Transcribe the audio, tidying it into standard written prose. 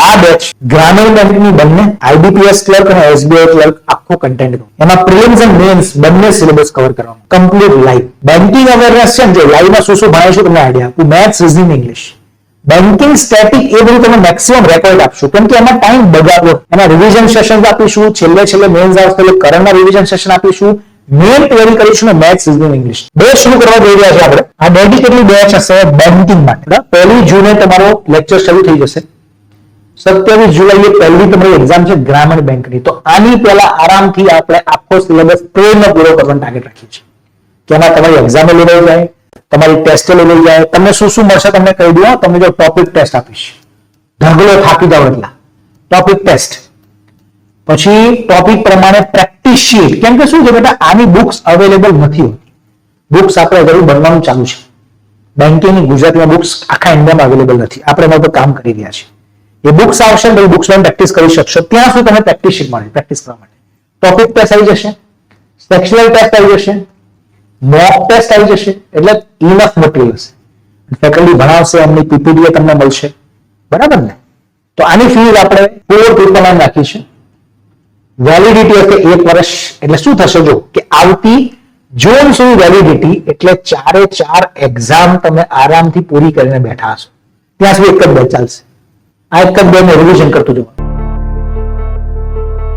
આ બેચ ગ્રામીણ બેંકની બંને આઈબીપીએસ ક્લર્ક અને એસબીઆઈ ક્લર્ક આખું કન્ટેન્ટ એમાં પ્રિલિમ્સ અને મેન્સ બંને સિલેબસ કવર કરવામાં કમ્પ્લીટ લાઈવ બેન્કિંગ અવેરનેસ છે જે લાઈવમાં શું શું ભણાવીશું તમને આઈડિયા આપું maths reasoning English banking static એ બધું તમે મેક્સિમમ રેકોર્ડ આપશો કેમ કે એમાં ટાઈમ બગાડવો એના રિવિઝન સેશન આપીશું છેલ્લે મેન્સ આવશે એટલે કરંટના રિવિઝન સેશન આપીશું મેન તૈયારી કરીશું ને મેથ્સ રીઝનિંગ ઇંગ્લિશ બે શરૂ કરવા જઈ રહ્યા છે આપણે આ ડેડિકેટલી બેચ હશે બેન્કિંગ માટે 1 જૂને તમારો લેક્ચર શરૂ થઈ જશે 27 જુલાઈએ પહેલી તમારી એક્ઝામ છે ગ્રામીણ બેંકની તો આની પહેલા આરામથી આપણે આખો સિલેબસ ટ્રેનમાં પૂરો કરવાનો ટાર્ગેટ રાખીએ છીએ કે એમાં તમારી એક્ઝામ લેવાઈ જાય તમારી ટેસ્ટ લેવાઈ જાય તમને શું શું મળશે તમને કહી દઉં તમને જો ટોપિક ટેસ્ટ આપીશ ઢગલો થાકી જાવ એટલા ટોપિક ટેસ્ટ પછી ટોપિક પ્રમાણે પ્રેક્ટિસ શીટ કેમ કે શું છે બેટા આની બુક્સ અવેલેબલ નથી હોતી બુક્સ આપણે જરૂર બનવાનું ચાલુ છે બેન્કિંગની ગુજરાતીમાં બુક્સ આખા ઇન્ડિયામાં અવેલેબલ નથી આપણે એના પર કામ કરી રહ્યા છીએ એ બુક્સ આવશે તો બુક્સ લઈને પ્રેક્ટિસ કરી શકશો ત્યાં સુધી તમે પ્રેક્ટિસ શીટ મળે પ્રેક્ટિસ કરવા માટે ટોપિક ટેસ્ટ આવી જશે સેક્શનલ ટેસ્ટ આવી જશે મોક ટેસ્ટ આવી જશે એટલે ઇનફ મટીરિયલ હશે ફેકલ્ટી ભણાવશે એમની પીપીટી તમને મળશે બરાબર ને તો આની ફીસ આપણે 4,999 રાખી છે વેલિડિટી હશે 1 વર્ષ એટલે શું થશે જો કે આવતી જૂન સુધી વેલિડિટી એટલે 4 એક્ઝામ તમે આરામથી પૂરી કરીને બેઠા હશો ત્યાં સુધી એક જ બેચ ચાલશે આ એક જ બેચનું રિવિઝન કરતું જવાનું